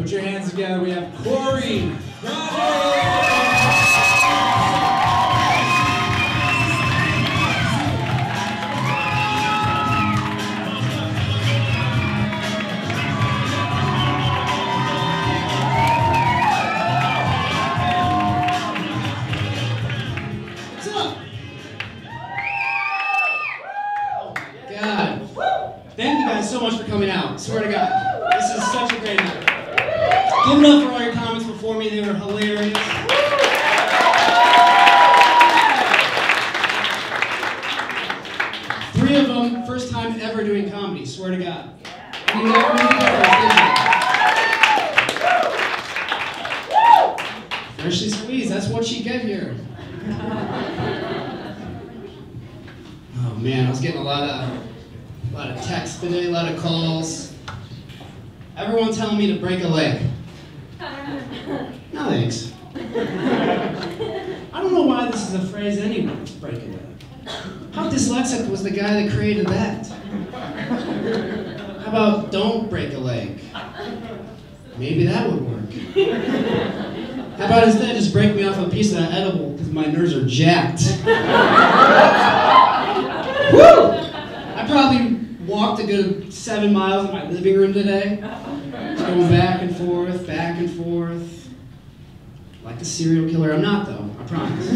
Put your hands together. We have Crotty. Thank you guys so much for coming out. Swear to God, this is such a great night. Give it up for all your comments before me. They were hilarious. 3 of them, first time ever doing comedy. Swear to God. And you never knew that first, did you? Freshly squeezed. That's what you get here. Oh man, I was getting a lot of texts today, a lot of calls. Everyone telling me to break a leg. No thanks. I don't know why this is a phrase anyway, break a leg. How dyslexic was the guy that created that? How about don't break a leg? Maybe that would work. How about instead just break me off a piece of that edible because my nerves are jacked? Woo! I probably walked a good 7 miles in my living room today. Just going back and forth, like a serial killer. I'm not though, I promise.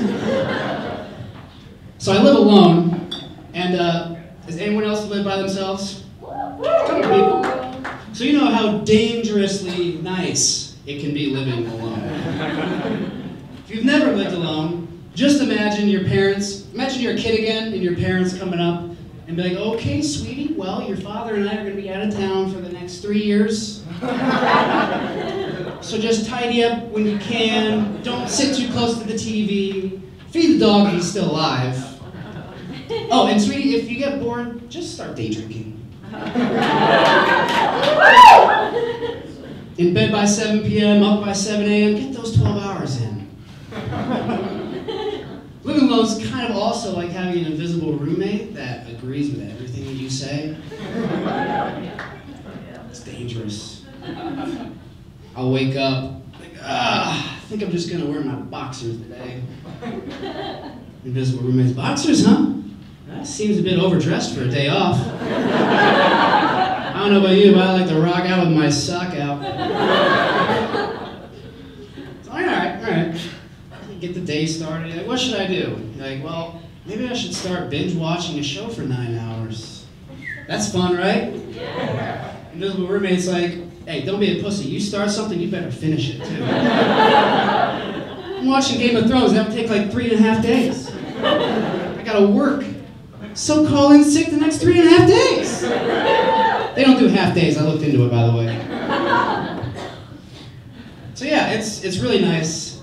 So I live alone, and does anyone else live by themselves? Come on, people. So you know how dangerously nice it can be living alone. If you've never lived alone, just imagine you're a kid again, and your parents coming up and be like, okay, sweetie, well, your father and I are going to be out of town for the next 3 years. So just tidy up when you can. Don't sit too close to the TV. Feed the dog if he's still alive. Oh, and sweetie, if you get bored, just start day drinking. In bed by 7 p.m., up by 7 a.m., get those 12 hours in. Living alone is kind of also like having an invisible roommate that agrees with everything that you say. It's dangerous. I'll wake up, like, I think I'm just gonna wear my boxers today. Invisible roommate's boxers, huh? That seems a bit overdressed for a day off. I don't know about you, but I like to rock out with my sock out. All right. Get the day started. Like, what should I do? You're like, well, maybe I should start binge watching a show for 9 hours. That's fun, right? Yeah. Invisible roommate's like, hey, don't be a pussy. You start something, you better finish it too. I'm watching Game of Thrones. That would take like 3.5 days. I gotta work. So call in sick the next 3.5 days. They don't do half days. I looked into it, by the way. So yeah, it's really nice.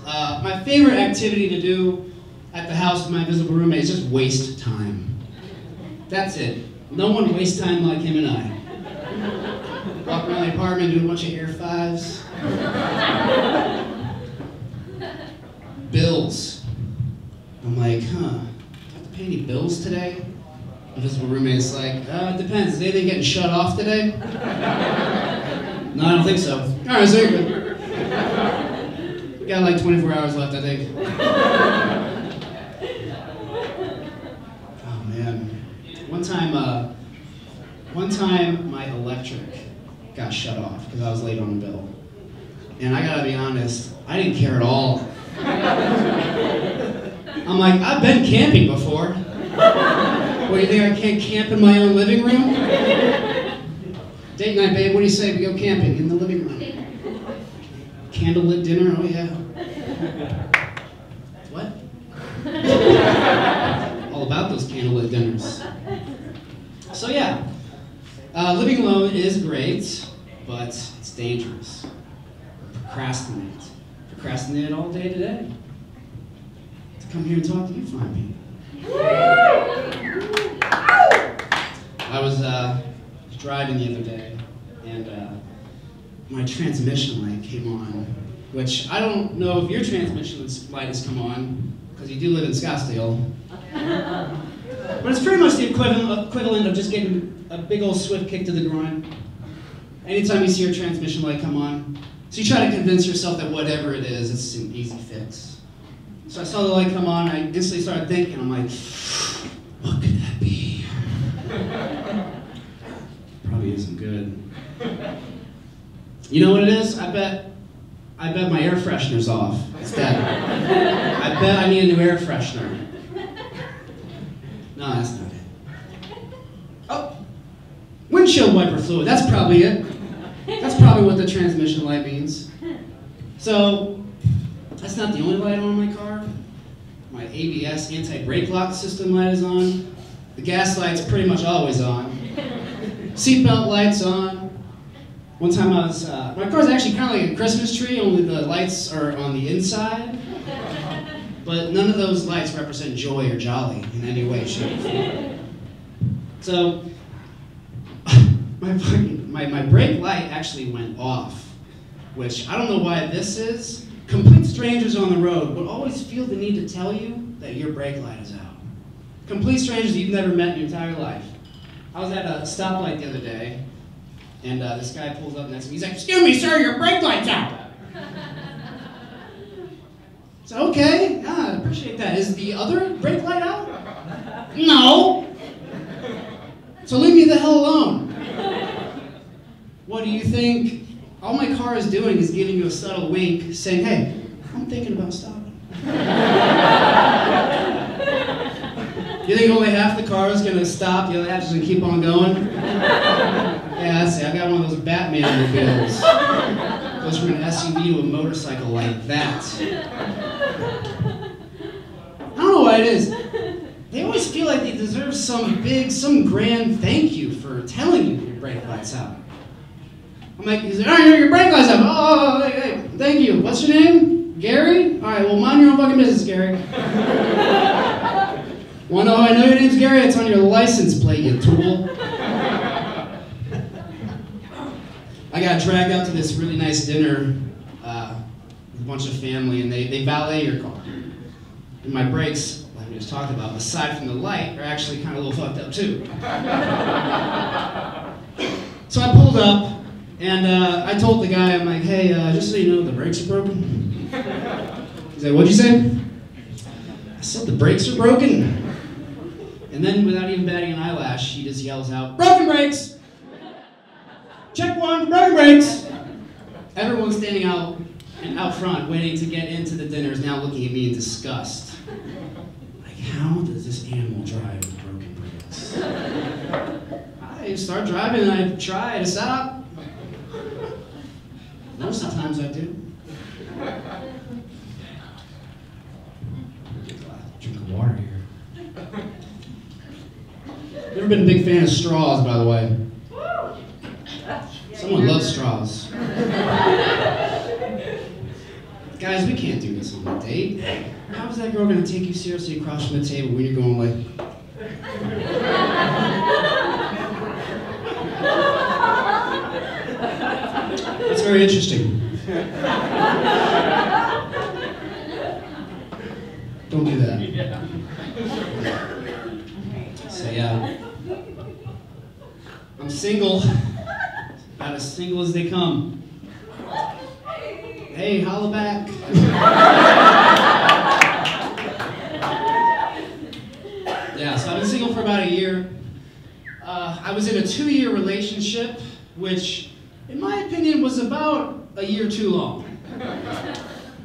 My favorite activity to do at the house with my invisible roommate is just waste time. That's it. No one wastes time like him and I. Walk around the apartment, do a bunch of air fives. Bills. I'm like, do I have to pay any bills today? Invisible roommate's like, it depends. Is anything getting shut off today? No, I don't think so. All right, so you're good. We got like 24 hours left, I think. Oh man. One time my electric got shut off because I was late on the bill. And I gotta be honest, I didn't care at all. I'm like, I've been camping before. What, you think I can't camp in my own living room? Date night, babe, what do you say we go camping in the living room? Candlelit dinner, oh yeah. What? All about those candlelit dinners. So yeah, living alone is great, but it's dangerous. Procrastinate. Procrastinate all day today. To come here and talk to you fine people. I was driving the other day, and my transmission light came on, which I don't know if your transmission light has come on, because you do live in Scottsdale. But it's pretty much the equivalent of just getting a big old swift kick to the groin. anytime you see your transmission light come on, so you try to convince yourself that whatever it is, it's an easy fix. So I saw the light come on, I instantly started thinking, I'm like, what could that be? Probably isn't good. You know what it is? I bet my air freshener's off. It's dead. I bet I need a new air freshener. No, that's not it. Oh, windshield wiper fluid. That's probably it. That's probably what the transmission light means. So, that's not the only light on my car. My ABS anti-brake lock system light is on. The gas light's pretty much always on. Seatbelt light's on. One time my car's actually kind of like a Christmas tree, only the lights are on the inside. But none of those lights represent joy or jolly in any way, shape, or form. So, my brake light actually went off, which I don't know why this is. Complete strangers on the road would always feel the need to tell you that your brake light is out. Complete strangers you've never met in your entire life. I was at a stoplight the other day, and this guy pulls up next to me. He's like, "Excuse me, sir, your brake light's out." So, okay, yeah, I appreciate that. Is the other brake light out? No. So leave me the hell alone. What do you think? All my car is doing is giving you a subtle wink, saying, "Hey, I'm thinking about stopping." You think only half the car is going to stop, the other half is going to keep on going? Yeah, that's it. I got one of those Batman mobiles. Goes from an SUV to a motorcycle like that. I don't know why it is. They always feel like they deserve some grand thank you for telling you your brake light's out. I'm like, he's like, "Oh, your brake light's out." "Oh, hey, thank you. What's your name? Gary? All right, well, mind your own fucking business, Gary." "Well, no, I know your name's Gary. It's on your license plate, you tool." I got dragged out to this really nice dinner with a bunch of family, and they valet your car. And my brakes, like we just talked about, aside from the light, are actually kind of a little fucked up too. So I pulled up, and I told the guy, I'm like, "Hey, just so you know, the brakes are broken." He's like, "What'd you say?" I said, "The brakes are broken." And then, without even batting an eyelash, he just yells out, "Broken brakes! Check one, broken brakes!" Everyone standing out front, waiting to get into the dinner, is now looking at me in disgust. Like, how does this animal drive with broken brakes? I start driving and I try to stop. Most of the times I do. Drink of water here. Never been a big fan of straws, by the way. Someone loves straws. Guys, we can't do this on a date. How is that girl going to take you seriously across from the table when you're going like... That's very interesting. Don't do that. So yeah, I'm single, about as single as they come. Hey, holla back. Yeah, so I've been single for about a year. I was in a 2-year relationship, which, in my opinion, was about a year too long.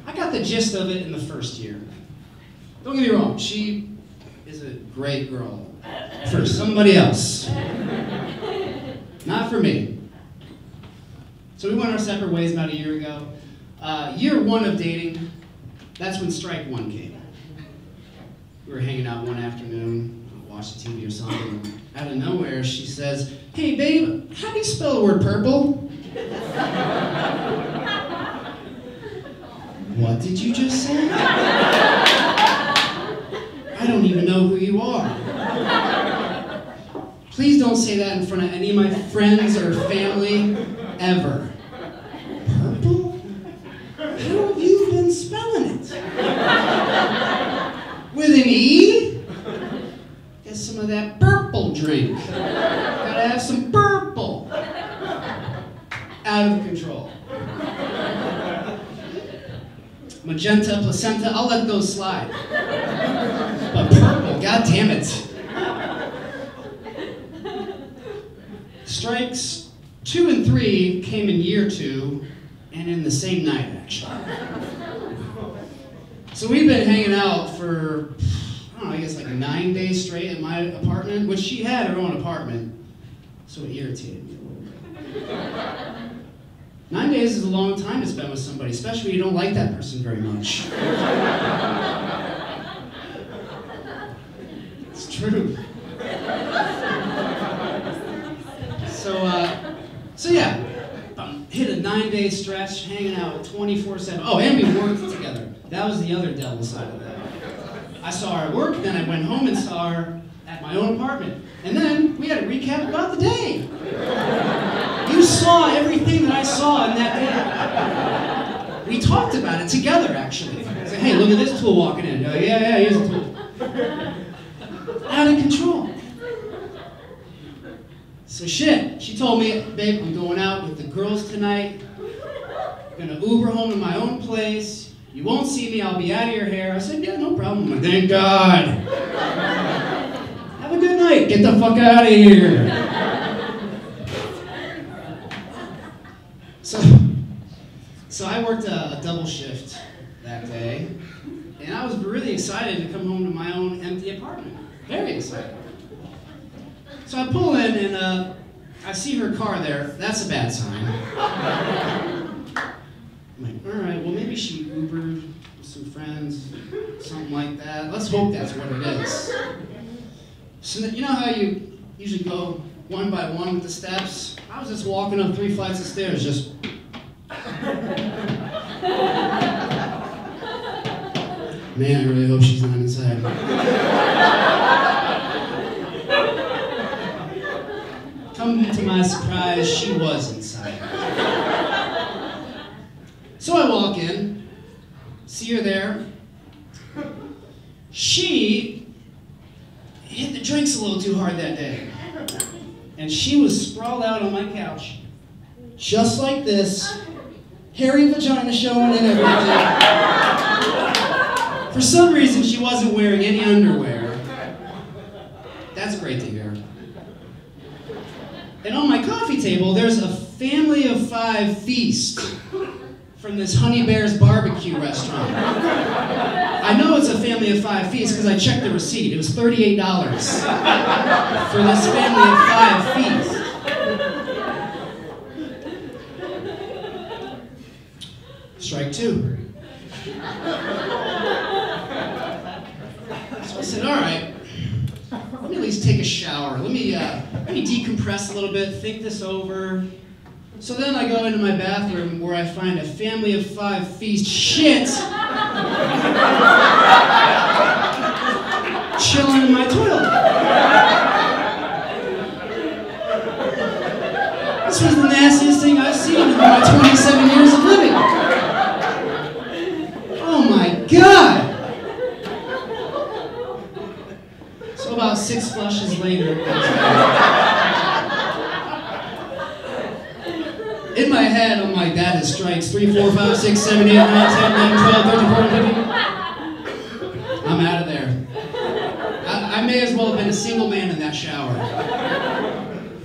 I got the gist of it in the first year. Don't get me wrong, she is a great girl. For somebody else. Not for me. So we went our separate ways about a year ago. Year 1 of dating, that's when strike 1 came. We were hanging out one afternoon, watched TV or something, and out of nowhere she says, "Hey babe, how do you spell the word purple?" What did you just say? I don't even know who you are. Please don't say that in front of any of my friends or family, ever. Purple? How have you been spelling it? With an E? Get some of that purple drink. Gotta have some purple. magenta, placenta, I'll let those slide. But purple, god damn it. Strikes 2 and 3 came in year 2, and in the same night, actually. So we've been hanging out for, I don't know, I guess like 9 days straight at my apartment, which she had her own apartment, so it irritated me a little bit. 9 days is a long time to spend with somebody, especially when you don't like that person very much. It's true. So yeah, hit a 9-day stretch, hanging out 24/7. Oh, and we worked together. That was the other devil side of that. I saw her at work, then I went home and saw her at my own apartment. And then we had a recap about the day. You saw everything that I saw in that day. We talked about it together, actually. I said, hey, look at this tool walking in. Yeah, here's a tool. Out of control. So shit, she told me, babe, I'm going out with the girls tonight. I'm gonna Uber home to my own place. You won't see me, I'll be out of your hair. I said, yeah, no problem. I'm like, thank God. Have a good night, get the fuck out of here. So I worked a double shift that day, and I was really excited to come home to my own empty apartment. Very excited. So I pull in and I see her car there. That's a bad sign. I'm like, all right, well maybe she Ubered with some friends, something like that. Let's hope that's what it is. So you know how you usually go one by one with the steps? I was just walking up 3 flights of stairs, just. Man, I really hope she's not inside. Come to my surprise, she was inside. So I walk in, see her there. She hit the drinks a little too hard that day. And she was sprawled out on my couch, just like this, hairy vagina showing and everything. For some reason, she wasn't wearing any underwear. That's great to hear. And on my coffee table, there's a family of 5 feast from this Honey Bear's barbecue restaurant. I know it's a family of 5 feast because I checked the receipt. It was $38 for this family of 5 feast. Strike 2. So I said, all right, let me at least take a shower. Let me decompress a little bit, think this over. So then I go into my bathroom where I find a family of 5 feast shit chilling in my toilet. This was the nastiest thing I've seen in my 27 years of living. Oh my God! So about 6 flushes later, in my head, I'm like, that is strikes 3, 4, 5, 6, 7, 8, 9, 10, 11, 12, 13, 14, 15. I'm out of there. I may as well have been a single man in that shower.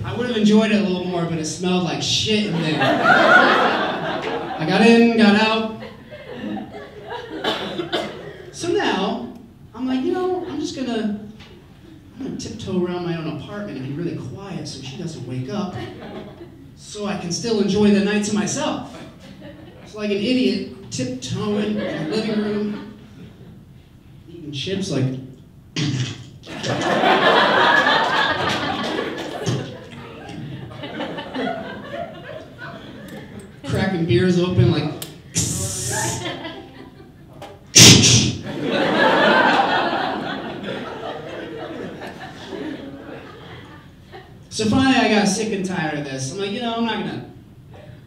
I would have enjoyed it a little more, but it smelled like shit in there. I got in, got out. So now, I'm like, I'm just gonna tiptoe around my own apartment and be really quiet so she doesn't wake up, so I can still enjoy the night to myself. It's like an idiot tiptoeing in the living room, eating chips like. Cracking beers open like. So finally I got sick and tired of this. I'm like, I'm not gonna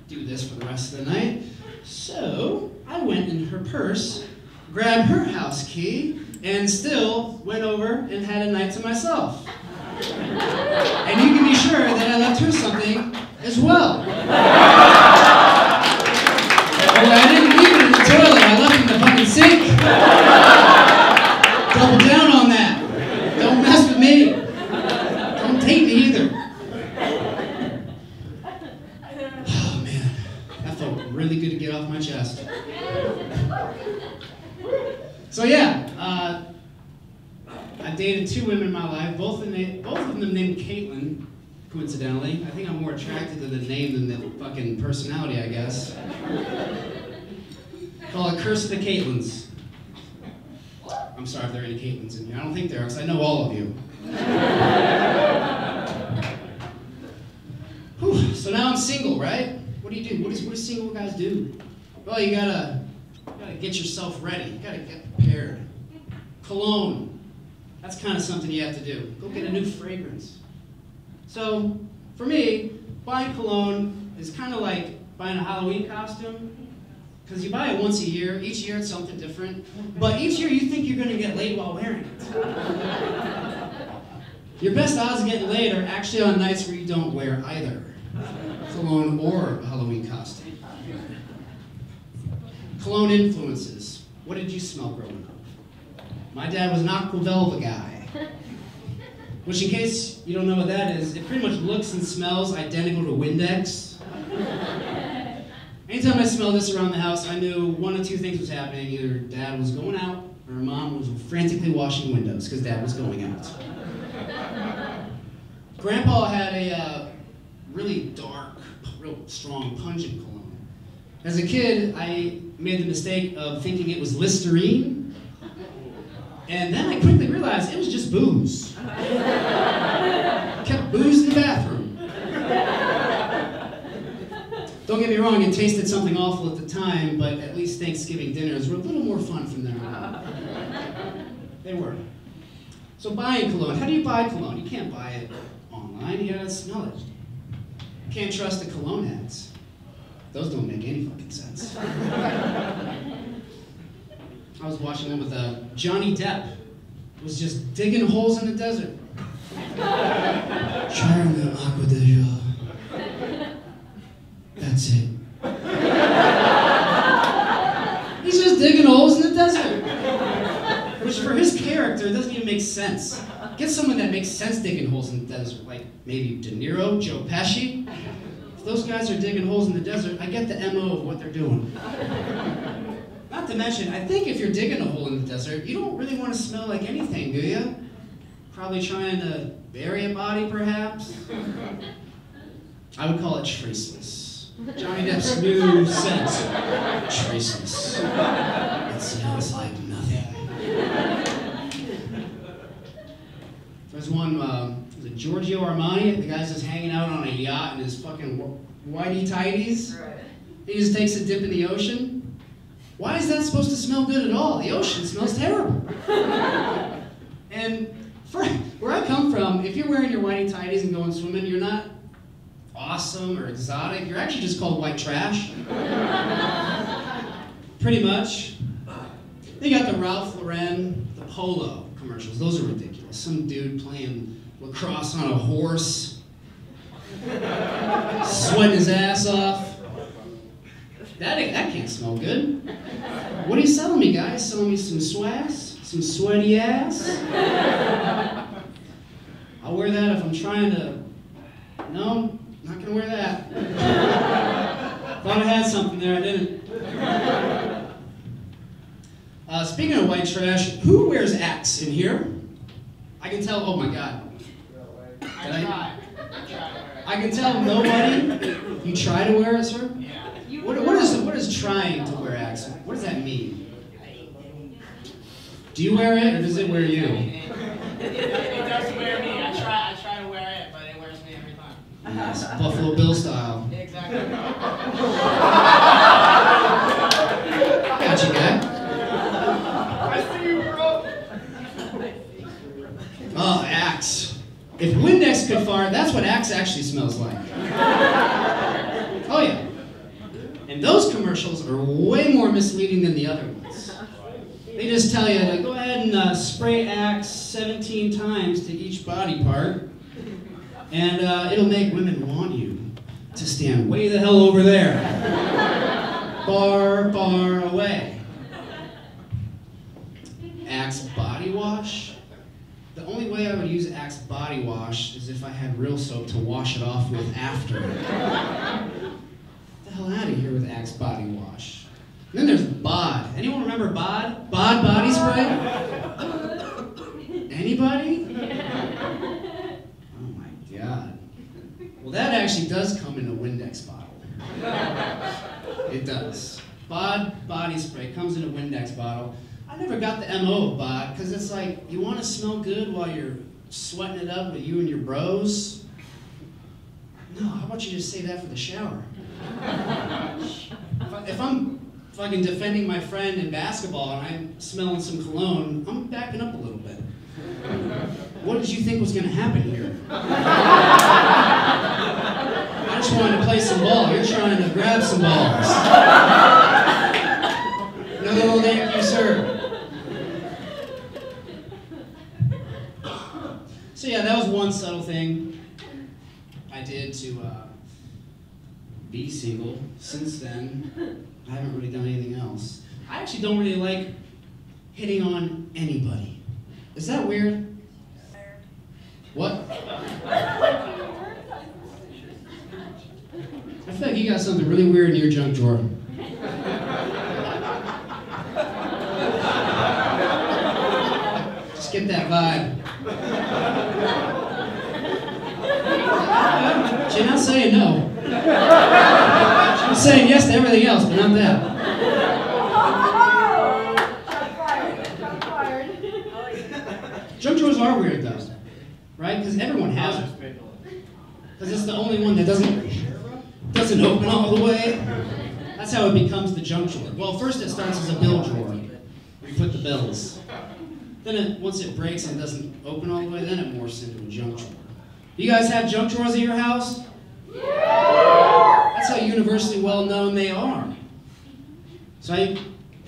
do this for the rest of the night. So I went in her purse, grabbed her house key, and still went over and had a night to myself. And you can be sure that I left her something as well. But I didn't leave it in the toilet, I left it in the really good to get off my chest. So yeah, I've dated 2 women in my life, both of them named Caitlin, coincidentally. I think I'm more attracted to the name than the fucking personality, I guess. Call it Curse of the Caitlins. I'm sorry if there are any Caitlins in here. I don't think there are, because I know all of you. Whew, so now I'm single, right? What do you do? What do single guys do? Well, you gotta get yourself ready. You gotta get prepared. Cologne. That's kind of something you have to do. Go get a new fragrance. So, for me, buying cologne is kind of like buying a Halloween costume. Because you buy it once a year. Each year it's something different. But each year you think you're going to get laid while wearing it. Your best odds of getting laid are actually on nights where you don't wear either cologne or a Halloween costume. Cologne influences. What did you smell growing up? My dad was an Aqua Velva guy. Which, in case you don't know what that is, it pretty much looks and smells identical to Windex. Anytime I smelled this around the house, I knew one of 2 things was happening. Either Dad was going out, or Mom was frantically washing windows, because Dad was going out. Grandpa had a really dark, real strong, pungent cologne. As a kid, I made the mistake of thinking it was Listerine, and then I quickly realized it was just booze. Kept booze in the bathroom. Don't get me wrong, it tasted something awful at the time, but at least Thanksgiving dinners were a little more fun from there on. They were. So buying cologne. How do you buy cologne? You can't buy it online, you gotta smell it. You can't trust the cologne ads. Those don't make any fucking sense. I was watching one with Johnny Depp. It was just digging holes in the desert. Charlie Aquadeja. That's it. He's just digging holes in the desert. Which for his character doesn't even make sense. Get someone that makes sense digging holes in the desert, like maybe De Niro, Joe Pesci. If those guys are digging holes in the desert, I get the MO of what they're doing. Not to mention, I think if you're digging a hole in the desert, you don't really want to smell like anything, do you? Probably trying to bury a body, perhaps? I would call it traceless. Johnny Depp's new scent. Traceless. It smells like nothing. There's one, was it Giorgio Armani? The guy's just hanging out on a yacht in his fucking whitey tighties. He just takes a dip in the ocean. Why is that supposed to smell good at all? The ocean smells terrible. And where I come from, if you're wearing your whitey tighties and going swimming, you're not awesome or exotic. You're actually just called white trash. Pretty much. They got the Ralph Lauren, the Polo commercials. Those are ridiculous. Some dude playing lacrosse on a horse, sweating his ass off. That can't smell good. What are you selling me, guys? Selling me some swass? Some sweaty ass? I'll wear that if I'm trying to... No, not gonna wear that. Thought I had something there, I didn't. Speaking of white trash, who wears Axe in here? I can tell, oh my God. I can tell nobody. You try to wear it, sir? Yeah. What is trying to wear Axe? What does that mean? Do you wear it, or does it wear you? It does wear me. I try to wear it, but it wears me every time. Nice. Buffalo Bill style. Exactly. Got you, guy. I see you, bro. Oh, Axe. If Windex could fart, that's what Axe actually smells like. Oh yeah. And those commercials are way more misleading than the other ones. They just tell you to go ahead and spray Axe 17 times to each body part, and it'll make women want you to stand way the hell over there. Far, far away. Axe body wash? The only way I would use Axe body wash is if I had real soap to wash it off with after. What the hell out of here with Axe body wash. And then there's Bod. Anyone remember Bod? Bod body spray? Anybody? Oh my God. Well, that actually does come in a Windex bottle. It does. Bod body spray comes in a Windex bottle. I never got the MO of Bod, because it's like, you want to smell good while you're sweating it up with you and your bros? No, how about you just save that for the shower? If I'm fucking defending my friend in basketball and I'm smelling some cologne, I'm backing up a little bit. What did you think was going to happen here? I just wanted to play some ball. You're trying to grab some balls. No, thank you, sir. So yeah, that was one subtle thing I did to be single. Since then, I haven't really done anything else. I actually don't really like hitting on anybody. Is that weird? What? I feel like you got something really weird in your junk drawer. Just get that vibe. She's not saying no. She's saying yes to everything else, but not that. Junk drawers are weird though, right? Because everyone has it. Because it's the only one that doesn't open all the way. That's how it becomes the junk drawer. Well, first it starts as a bill drawer. You put the bills. Then once it breaks and doesn't open all the way, then it morphs into a junk drawer. You guys have junk drawers at your house? Yeah! That's how universally well known they are. So I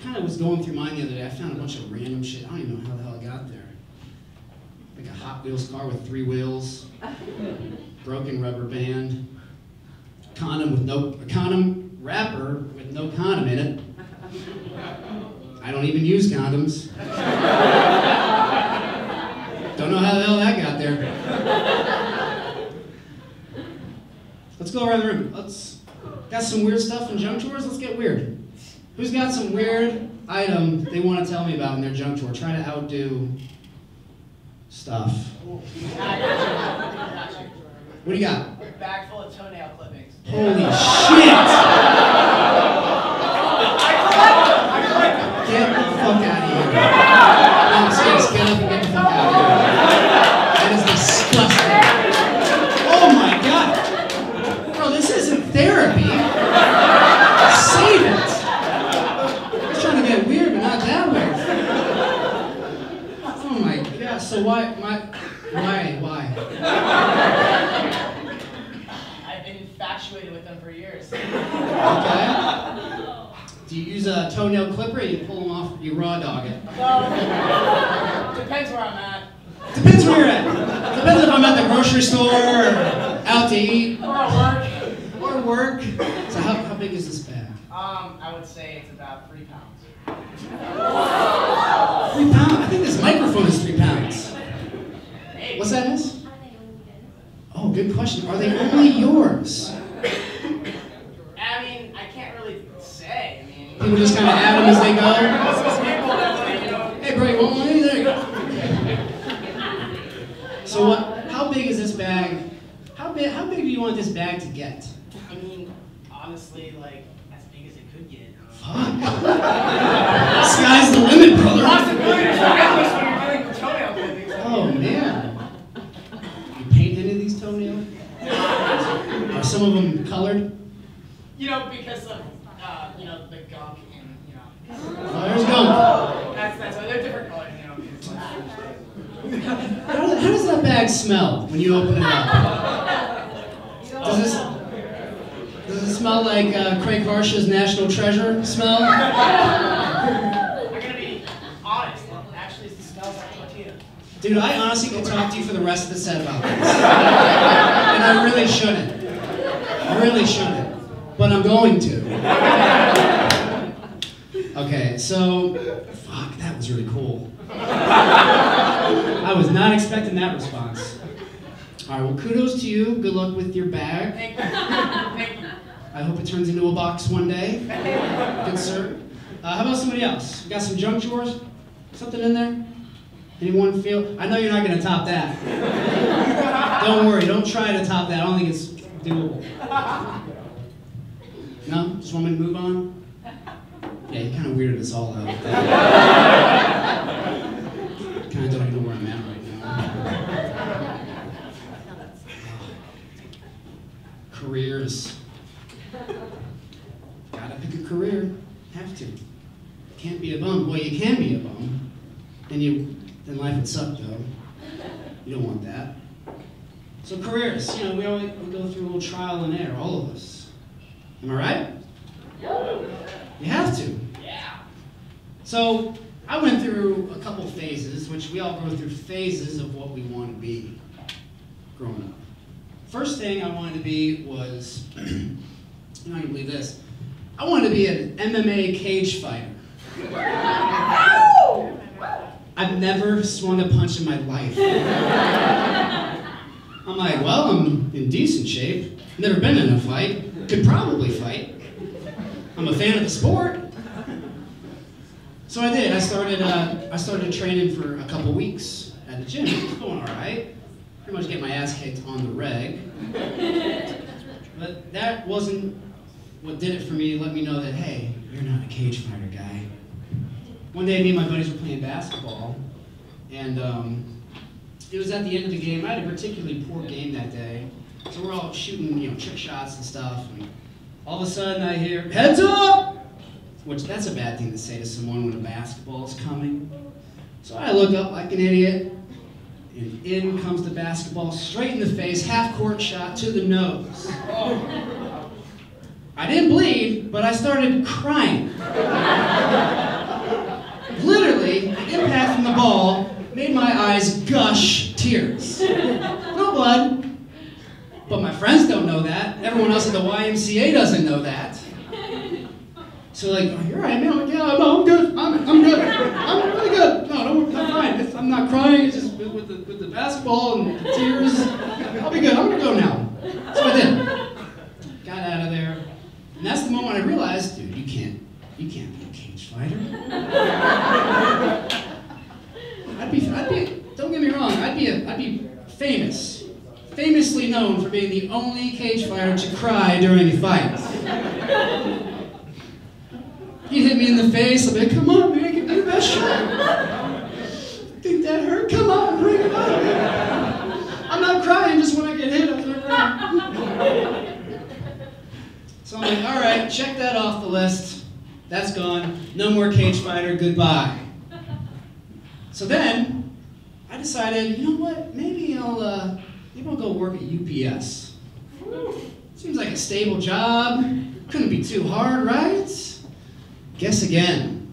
kind of was going through mine the other day. I found a bunch of random shit. I don't even know how the hell I got there. Like a Hot Wheels car with 3 wheels, broken rubber band, a condom wrapper with no condom in it. I don't even use condoms. Don't know how the hell that got there. Let's go around the room. Got some weird stuff in junk drawers? Let's get weird. Who's got some weird item they want to tell me about in their junk drawer? Try to outdo stuff. What do you got? A bag full of toenail clippings. Holy shit! Get the fuck out of here. No, seriously, get up and get the fuck out of here. That is disgusting. Oh my God. Bro, this isn't therapy. Save it. I was trying to get weird, but not that weird. Oh my God, so why? I've been infatuated with them for years. Okay. Do you use a toenail clipper or you pull them off, you raw dog it? Well, depends where I'm at. Depends where you're at. Depends if I'm at the grocery store or out to eat. Or at work. Or work. So how big is this bag? I would say it's about 3 pounds. 3 pounds? I think this microphone is 3 pounds. Hey. What's that, Miss? Oh, good question. Are they only yours? I mean, I can't really say. I mean, People just kind of add them as they go? most people definitely, you know. Hey, bro, you want one? There you go. So how big is this bag? How big do you want this bag to get? I mean, honestly, like, as big as it could get. Fuck. Sky's the limit, brother. Possibilities are endless when you're dealing with toenail clippings. Oh, man. You paint any of these toenails? Are some of them colored? You know, because of, you know, the gunk and, you know. Oh, there's gunk. That's why they're different colors, you know. How does that bag smell when you open it up? Does it smell like Craig Harsha's National Treasure smell? I'm gonna be honest. Actually, it smells like tortilla. Dude, I honestly could talk to you for the rest of the set about this. And I really shouldn't. I really shouldn't. But I'm going to. Okay, so, fuck, that was really cool. I was not expecting that response. All right, well, kudos to you. Good luck with your bag. Thank you. Thank you. I hope it turns into a box one day. Good sir. How about somebody else? You got some junk drawers? Something in there? Anyone feel? I know you're not going to top that. Don't worry, don't try to top that. I don't think it's doable. No? Just want me to move on? Yeah, you kind of weirded us all out. Kind of don't even know where I'm at right now. Careers. Gotta pick a career. Have to. Can't be a bum. Well, you can be a bum. Then life would suck, though. You don't want that. So careers, we go through a little trial and error, all of us. Am I right? You have to. Yeah. So I went through a couple phases, which we all go through phases of what we want to be growing up. First thing I wanted to be was, you're not gonna believe this, I wanted to be an MMA cage fighter. I've never swung a punch in my life. I'm like, well, I'm in decent shape. Never been in a fight. Could probably fight. I'm a fan of the sport. So I did. I started training for a couple weeks at the gym. It was going all right. Pretty much get my ass kicked on the reg. But that wasn't what did it for me. Let me know that, hey, you're not a cage fighter guy. One day, me and my buddies were playing basketball, and it was at the end of the game. I had a particularly poor game that day, so we're all shooting, trick shots and stuff. And all of a sudden, I hear "heads up," which that's a bad thing to say to someone when a basketball is coming. So I look up like an idiot, and in comes the basketball, straight in the face, half-court shot to the nose. I didn't bleed, but I started crying. Literally, the impact from the ball made my eyes gush tears. No blood, but my friends don't know that. Everyone else at the YMCA doesn't know that. So like, oh, you're right, man. I'm like, yeah, no, I'm good. I'm good. I'm really good. No, I'm fine. I'm not crying. It's just with the basketball and the tears. I'll be good. I'm gonna go now. So I did. Got out of there, and that's the moment I realized, dude, you can't be a cage fighter. I'd be. Don't get me wrong. I'd be famous, famously known for being the only cage fighter to cry during a fight. He'd hit me in the face. I'd be like, come on, man, give me your best shot. Think that hurt? Come on, bring it on. I'm not crying just when I get hit. I start crying. So I'm like, all right, check that off the list. That's gone. No more cage fighter. Goodbye. So then I decided, you know what? Maybe I'll go work at UPS. Seems like a stable job. Couldn't be too hard, right? Guess again.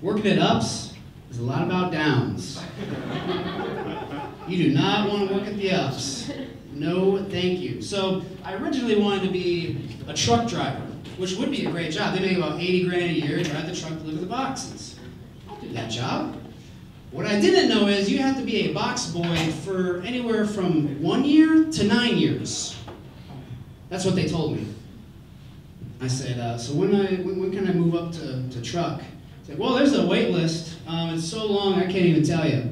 Working at ups is a lot about downs. You do not want to work at the ups. No, thank you. So I originally wanted to be a truck driver, which would be a great job. They make about 80 grand a year, drive the truck, deliver the boxes. I'll do that job. What I didn't know is you have to be a box boy for anywhere from 1 year to 9 years. That's what they told me. I said, so when can I move up to truck? He said, well, there's a wait list. It's so long I can't even tell you.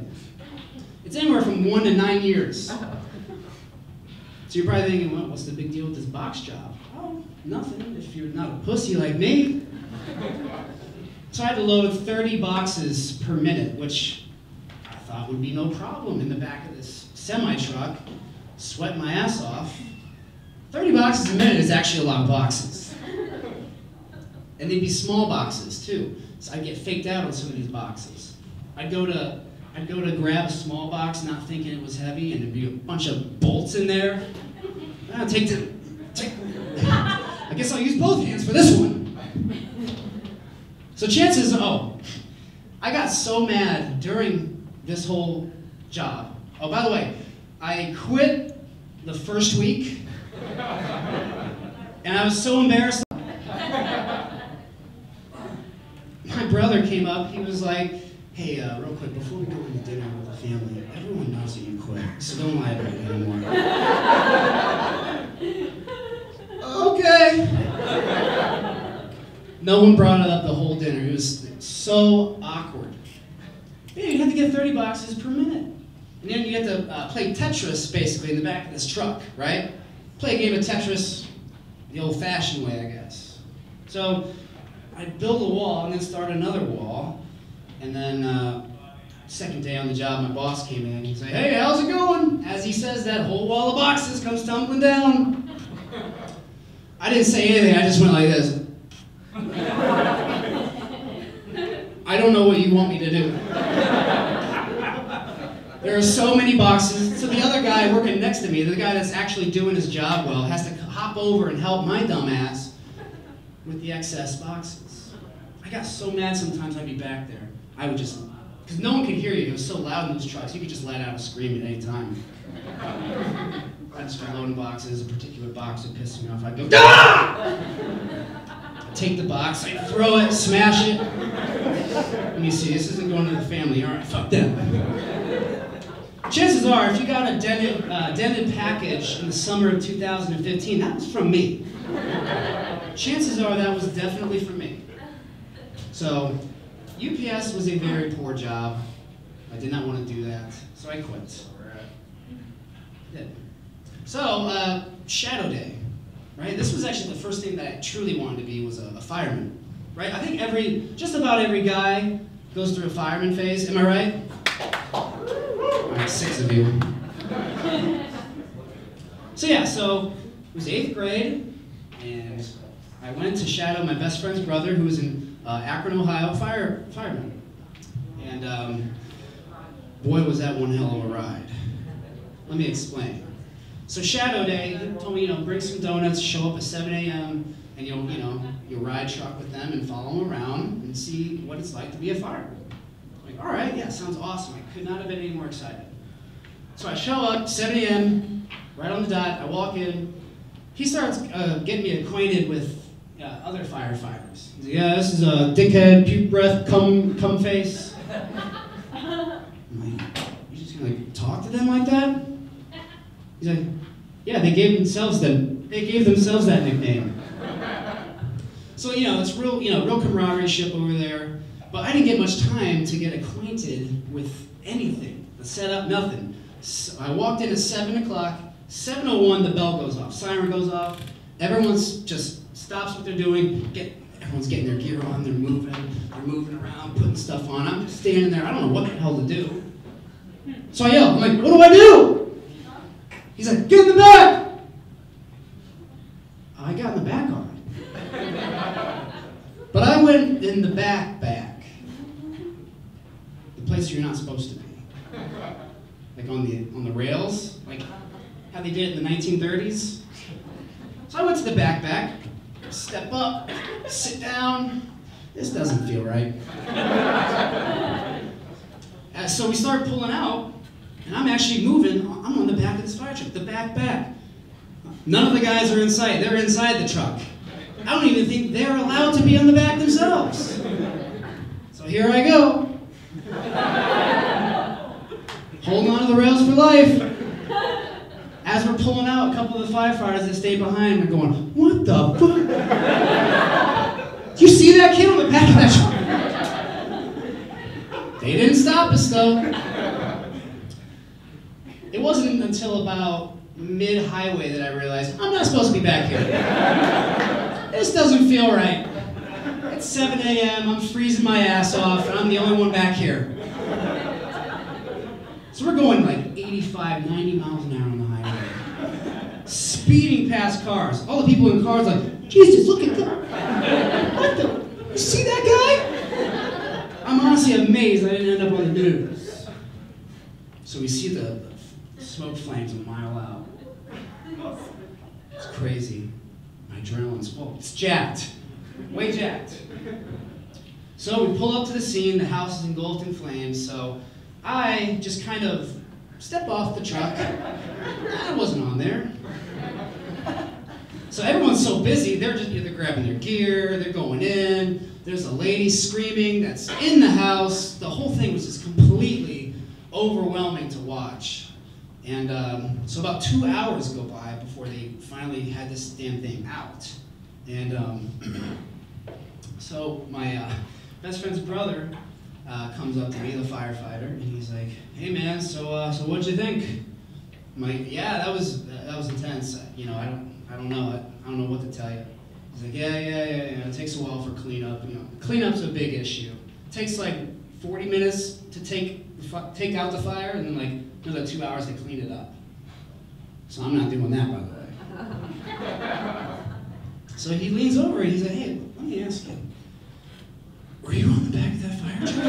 It's anywhere from 1 to 9 years. So you're probably thinking, well, what's the big deal with this box job? Oh, nothing if you're not a pussy like me. So I had to load 30 boxes per minute, which I thought would be no problem in the back of this semi-truck, sweat my ass off. 30 boxes a minute is actually a lot of boxes. And they'd be small boxes too. So I'd get faked out on some of these boxes. I'd go to grab a small box, not thinking it was heavy, and there'd be a bunch of bolts in there. I guess I'll use both hands for this one. So chances, I got so mad during this whole job. Oh, by the way, I quit the first week, and I was so embarrassed. My brother came up, he was like, hey, real quick, before we go into dinner with the family, everyone knows that you quit, so don't lie about it anymore. Okay. No one brought it up the whole dinner. It was so awkward. Yeah, you'd have to get 30 boxes per minute. And then you get to play Tetris, basically, in the back of this truck, right? Play a game of Tetris the old-fashioned way, I guess. So I'd build a wall and then start another wall. And then second day on the job, my boss came in and he'd say, "Hey, how's it going?" As he says, that whole wall of boxes comes tumbling down. I didn't say anything, I just went like this. I don't know what you want me to do. There are so many boxes. So the other guy working next to me, the guy that's actually doing his job well, has to hop over and help my dumb ass with the excess boxes. I got so mad sometimes I'd be back there. I would just, because no one could hear you. It was so loud in those trucks, you could just let out a scream at any time. I'd start loading boxes, a particular box would piss me off. I'd go, "Ah!" I'd take the box, I'd throw it, smash it. Let me see, this isn't going to the family. All right, fuck them. Chances are, if you got a dented package in the summer of 2015, that was from me. Chances are that was definitely from me. So, UPS was a very poor job. I did not want to do that, so I quit. Did. So, Shadow Day, right? This was actually the first thing that I truly wanted to be was a fireman, right? I think just about every guy goes through a fireman phase. Am I right? All right, 6 of you. So yeah, so it was 8th grade, and I went to shadow my best friend's brother, who was in Akron, Ohio, fireman. And boy, was that one hell of a ride. Let me explain. So Shadow Day, he told me, bring some donuts, show up at 7 a.m., and you'll ride truck with them and follow them around and see what it's like to be a fireman. I'm like, all right, yeah, sounds awesome. I could not have been any more excited. So I show up, 7 a.m., right on the dot, I walk in. He starts getting me acquainted with other firefighters. He's like, "Yeah, this is a dickhead, puke breath, cum face." I'm like, "You just gonna talk to them like that?" He's like, "Yeah, they gave themselves that nickname." So it's real camaraderie over there. But I didn't get much time to get acquainted with anything. The setup, nothing. So I walked in at 7 o'clock. 7:01, the bell goes off, siren goes off. Everyone's just stops what they're doing. Everyone's getting their gear on. They're moving around, putting stuff on. I'm just standing there. I don't know what the hell to do. So I yell. I'm like, "What do I do?" He's like, "Get in the back." I got in the back already. But I went in the back, the place you're not supposed to be, like on the rails, like how they did it in the 1930s. So I went to the back, step up, sit down. This doesn't feel right. So we start pulling out, and I'm actually moving. I'm on the back of this fire truck, the back. None of the guys are in sight. They're inside the truck. I don't even think they're allowed to be on the back themselves. So here I go. Holding on to the rails for life. As we're pulling out, a couple of the firefighters that stayed behind are going, "What the fuck? Do you see that kid on the back of that truck?" They didn't stop us though. It wasn't until about mid-highway that I realized, I'm not supposed to be back here. This doesn't feel right. It's 7 a.m., I'm freezing my ass off, and I'm the only one back here. So we're going like 85, 90 miles an hour on the highway. Speeding past cars. All the people in cars like, "Jesus, look at that. What the? You see that guy?" I'm honestly amazed I didn't end up on the news. So we see the smoke flames a mile out. It's crazy. My adrenaline's full. It's jacked. Way jacked. So we pull up to the scene. The house is engulfed in flames. So I just kind of step off the truck. I wasn't on there. So everyone's so busy, they're grabbing their gear, they're going in. There's a lady screaming that's in the house. The whole thing was just completely overwhelming to watch. And so about 2 hours go by before they finally had this damn thing out. And So my best friend's brother comes up to me, the firefighter, and he's like, "Hey man, so what'd you think?" I'm like, "Yeah, that was intense. You know, I don't know what to tell you." He's like, yeah. It takes a while for cleanup. You know, cleanup's a big issue. It takes like 40 minutes to take out the fire, and then like another 2 hours to clean it up. So I'm not doing that, by the way. So he leans over and he's like, "Hey, let me ask you, were you on the back of that fire truck?"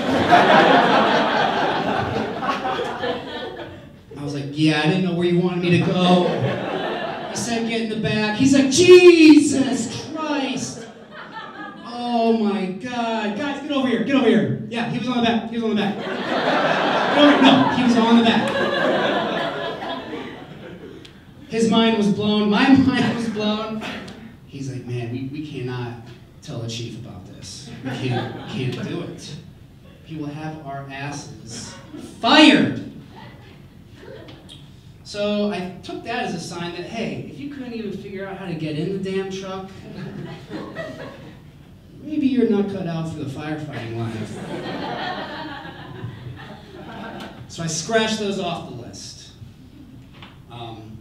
I was like, "Yeah, I didn't know where you wanted me to go." He said, "Get in the back." He's like, "Jesus Christ. Oh my God. Guys, get over here. Get over here." Yeah, he was on the back. He was on the back. Get over here. No, he was on the back. His mind was blown. My mind was blown. He's like, "Man, we cannot tell the chief about this. We can't do it. He will have our asses fired." So I took that as a sign that, hey, if you couldn't even figure out how to get in the damn truck, maybe you're not cut out for the firefighting life. So I scratched those off the list.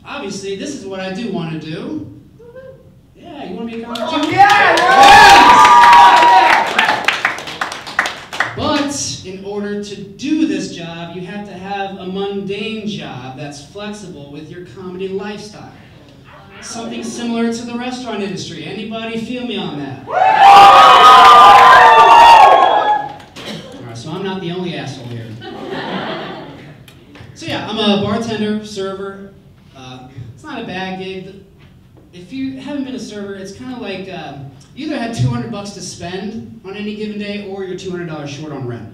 Obviously, this is what I do want to do. Yeah, you want to be a comic too? But in order to do this job, you have to have a mundane job that's flexible with your comedy lifestyle. Something similar to the restaurant industry. Anybody feel me on that? Alright, so I'm not the only asshole here. So yeah, I'm a bartender, server. It's not a bad gig. If you haven't been a server, it's kind of like you either had $200 to spend on any given day, or you're $200 short on rent.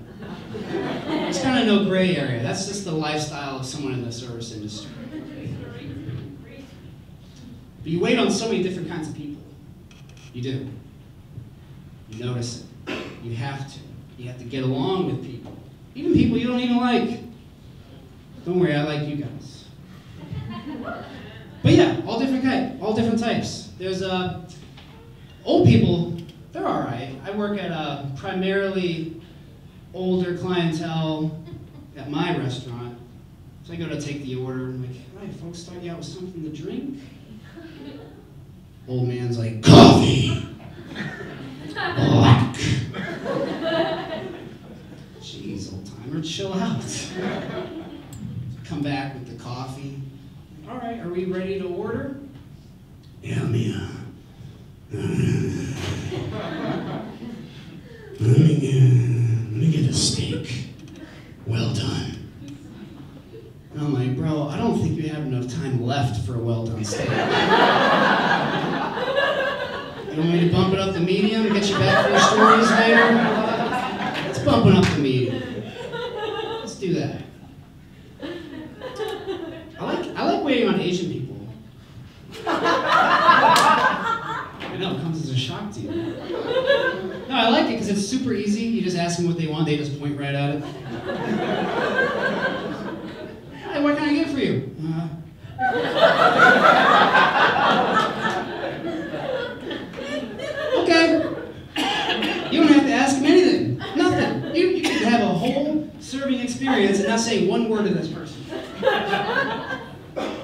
It's kind of no gray area. That's just the lifestyle of someone in the service industry. But you wait on so many different kinds of people. You do. You notice it. You have to. You have to get along with people. Even people you don't even like. Don't worry, I like you guys. But yeah, all different types. There's old people, they're all right. I work at primarily older clientele at my restaurant. So I go to take the order, and I'm like, "All right, folks, start you out with something to drink." Old man's like, "Coffee, black." Jeez, old timer, chill out. Come back with the coffee. "All right, are we ready to order?" "Yeah, Mia. Let me get a steak. Well done." And I'm like, "Bro, I don't think you have enough time left for a well done steak. You want me to bump it up to medium, get you back for your stories later? Let's bump it up to medium. Let's do that." I like waiting on Asian people. I know, it comes as a shock to you. No, I like it because it's super easy. You just ask them what they want, they just point right at it. "Hey, what can I get for you?" Okay. You don't have to ask them anything. Nothing. You can have a whole serving experience and not say one word to this person.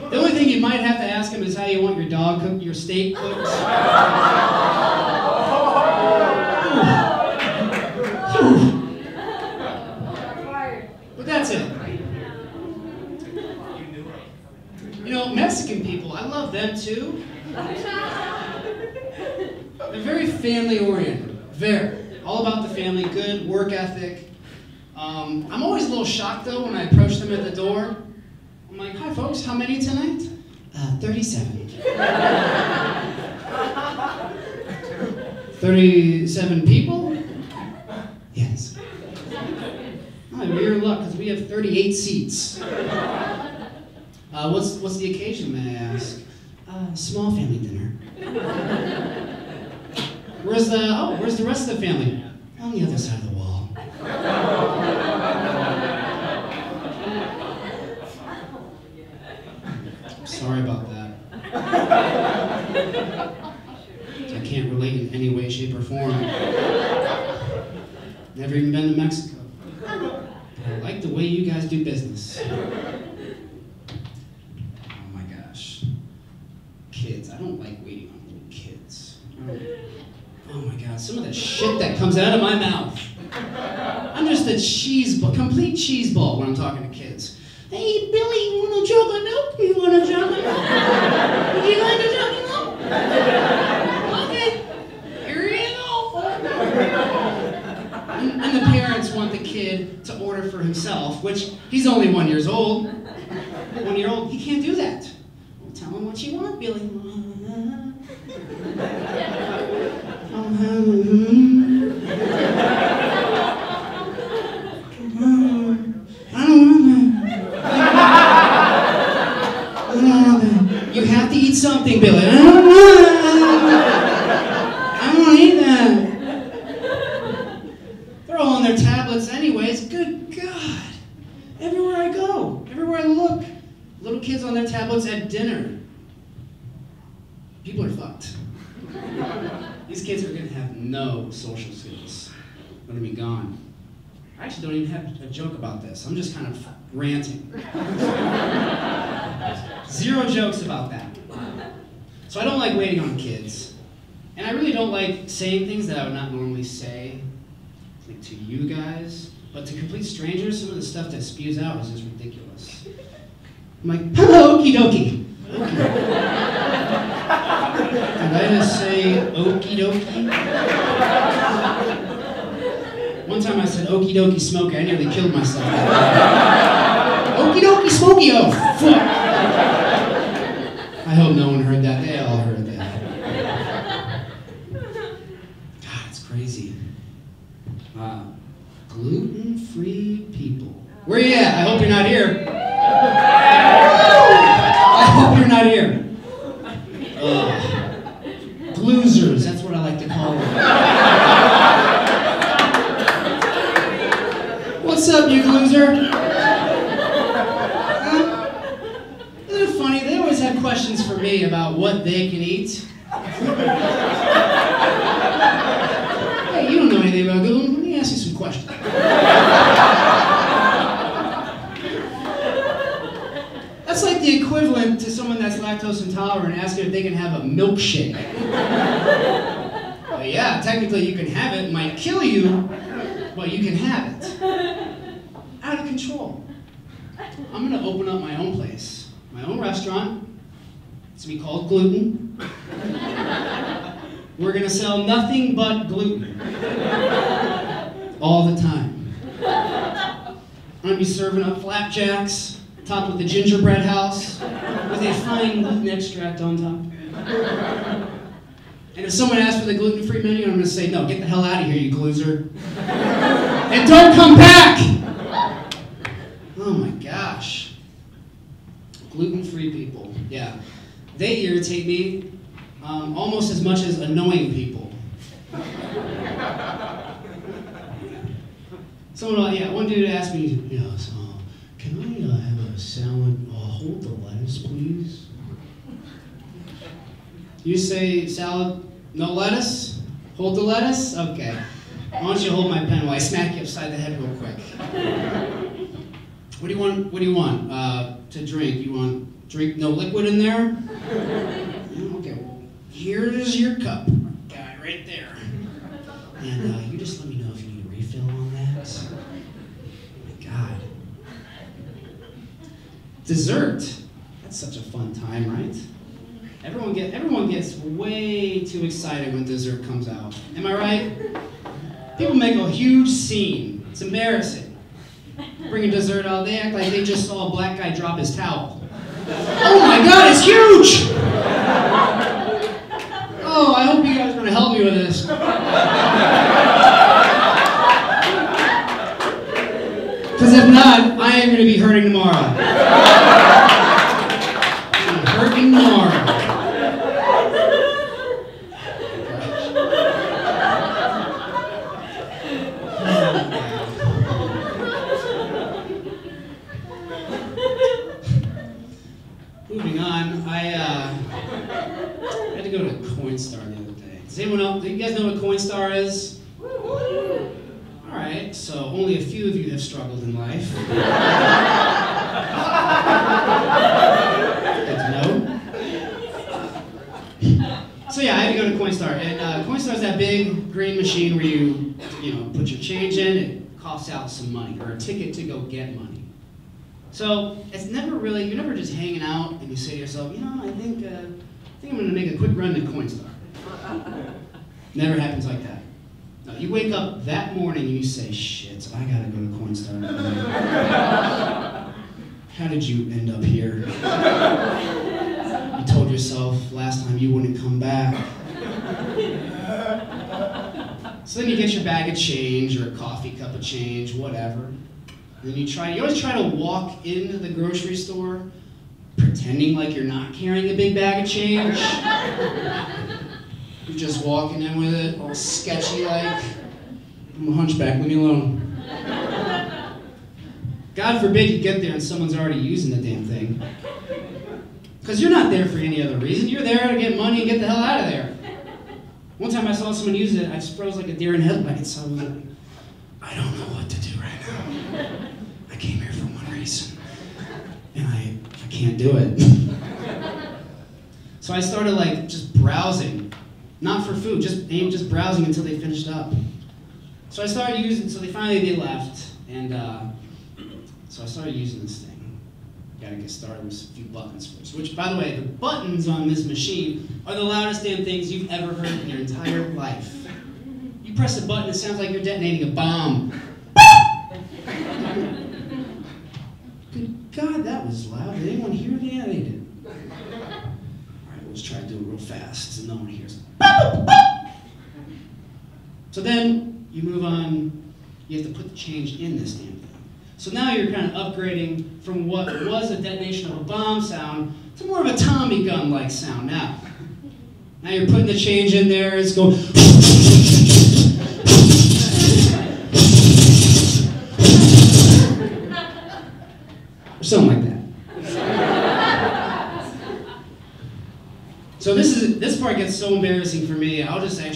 The only thing you might have to ask them is how you want your dog cooked, your steak cooked. But that's it. You know, Mexican people, I love them too. They're very family-oriented. Very. All about the family, good work ethic. I'm always a little shocked though when I approach them at the door. I'm like, "Hi folks, how many tonight?" 37. 37 people? Yes. Oh, you're in luck, because we have 38 seats. What's the occasion, may I ask? Small family dinner. Where's the rest of the family? On the other side of the wall. Sorry about that. I can't relate in any way, shape, or form. never even been to Mexico. But I like the way you guys do business. Oh my gosh. Kids. I don't like waiting on little kids. Oh my God, some of the shit that comes out of my mouth. I'm just a complete cheese ball when I'm talking to kids. Hey, Billy, you want a chocolate milk? You want a chocolate milk? Would you like a chocolate milk? Okay, here you go. And the parents want the kid to order for himself, which he's only 1 year old. 1 year old, he can't do that. Well, tell him what you want, Billy. You have to eat something, Billy. I don't want to eat that. They're all on their tablets anyways. Good God. Everywhere I go, everywhere I look, little kids on their tablets at dinner. People are fucked. These kids are going to have no social skills. They're going to be gone. I actually don't even have a joke about this. I'm just kind of ranting. 0 jokes about that. So I don't like waiting on kids. And I really don't like saying things that I would not normally say, like to you guys. But to complete strangers, some of the stuff that spews out is just ridiculous. I'm like, hello, okie dokie. Did I just say okie dokie? One time I said okie dokie smoky, I nearly killed myself. Okie dokie smoky, oh fuck! I hope no one heard that. They all heard that. God, it's crazy. Gluten-free people. Where you at? I hope you're not here. I hope you're not here. Gloozers, that's what I like to call them. What's up, you gloozer? Isn't it funny? They always have questions for me about what they can eat. Hey, you don't know anything about gluten. Let me ask you some questions. That's like the equivalent to someone that's lactose intolerant asking if they can have a milkshake. Well, yeah, technically you can have it. It might kill you, but you can have it. Out of control. I'm going to open up my own place, my own restaurant. It's going to be called Gluten. We're going to sell nothing but gluten. All the time. I'm going to be serving up flapjacks, topped with a gingerbread house, with a fine gluten extract on top. And if someone asks for the gluten-free menu, I'm going to say, no, get the hell out of here, you gloozer. And don't come back! Oh my gosh. Gluten-free people, yeah. They irritate me almost as much as annoying people. One dude asked me, so, can I have a salad? Hold the lettuce, please. You say salad, no lettuce? Hold the lettuce? Okay. Why don't you hold my pen while I smack you upside the head real quick? What do you want to drink? You want drink no liquid in there? Okay, well, here's your cup. Guy right there. And you just let me know if you need a refill on that. Oh my God. Dessert. That's such a fun time, right? Everyone gets way too excited when dessert comes out. Am I right? People make a huge scene. It's embarrassing. Bring a dessert out, they act like they just saw a black guy drop his towel. Oh my God, it's huge! Oh, I hope you guys are going to help me with this. Because if not, I am going to be hurting tomorrow. I'm hurting tomorrow. Moving on, I had to go to Coinstar the other day. Does anyone else, do you guys know what Coinstar is? All right. right? So only a few of you have struggled in life. Good to know. So yeah, I had to go to Coinstar. And Coinstar is that big green machine where you put your change in, it coughs out some money, or a ticket to go get money. So it's never really, you're never just hanging out and you say to yourself, I think I'm gonna make a quick run to Coinstar. Never happens like that. No, you wake up that morning and you say, shit, I gotta go to Coinstar. How did you end up here? You told yourself last time you wouldn't come back. So then you get your bag of change or a coffee cup of change, whatever. And then you always try to walk into the grocery store pretending like you're not carrying a big bag of change. You're just walking in with it, all sketchy like. I'm a hunchback, leave me alone. God forbid you get there and someone's already using the damn thing. Because you're not there for any other reason. You're there to get money and get the hell out of there. One time I saw someone use it, I just froze like a deer in headlights. I was like, I don't know what to do right now. I came here for one reason, and I can't do it. So I started like just browsing, not for food, just browsing until they finished up. So I started using, so they left, and so I started using this thing. Gotta get started with a few buttons first. Which, by the way, the buttons on this machine are the loudest damn things you've ever heard in your entire life. You press a button, it sounds like you're detonating a bomb. Good God, that was loud. Did anyone hear that? Yeah, they did. All right, let's try to do it real fast so no one hears. So then you move on. You have to put the change in this damn thing. So now you're kind of upgrading from what was a detonation of a bomb sound to more of a Tommy gun-like sound now. Now you're putting the change in there, it's going or something like that. So this part gets so embarrassing for me. I'll just take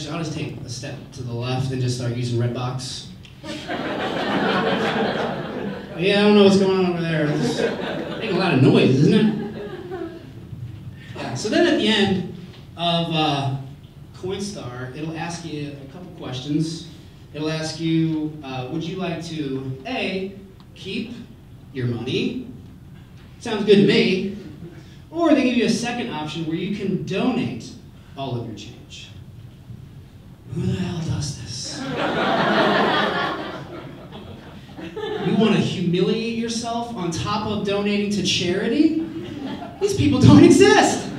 a step to the left and just start using Redbox. Yeah, I don't know what's going on over there. It's making a lot of noise, isn't it? Yeah. So then at the end of Coinstar, it'll ask you a couple questions. It'll ask you, would you like to, A, keep your money? Sounds good to me. Or they give you a second option where you can donate all of your change. Who the hell does this? You want to humiliate yourself on top of donating to charity? These people don't exist.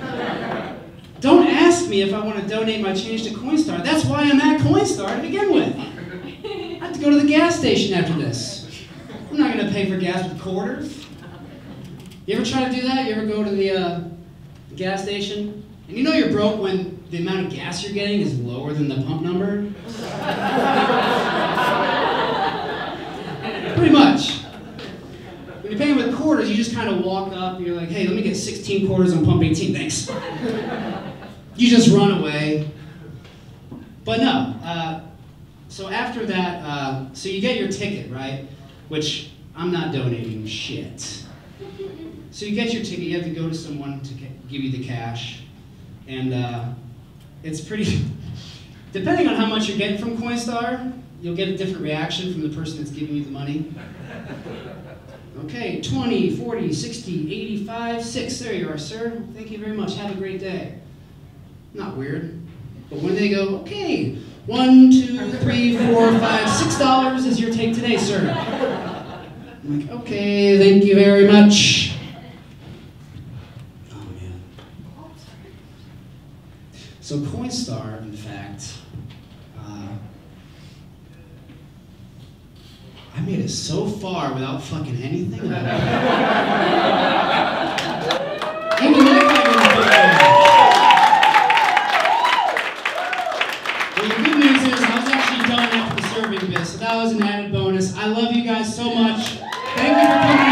Don't ask me if I want to donate my change to Coinstar. That's why I'm at Coinstar to begin with. I have to go to the gas station after this. I'm not going to pay for gas with quarters. You ever try to do that? You ever go to the gas station? And you know you're broke when the amount of gas you're getting is lower than the pump number? Pretty much. When you're paying with quarters, you just kind of walk up and you're like, hey, let me get 16 quarters on pump 18, thanks. You just run away. But no, so after that, so you get your ticket, right? Which I'm not donating shit. So you get your ticket, you have to go to someone to give you the cash. And it's pretty, depending on how much you're getting from Coinstar, you'll get a different reaction from the person that's giving you the money. Okay, 20, 40, 60, 85, 6. There you are, sir. Thank you very much. Have a great day. Not weird. But when they go, okay, 1, 2, 3, 4, 5, $6 is your take today, sir. I'm like, okay, thank you very much. Oh, man. So Coinstar, in fact, I made it so far without fucking anything. Even that Well, the good news is I was actually done after the serving bit, so that was an added bonus. I love you guys so much. Thank you for coming.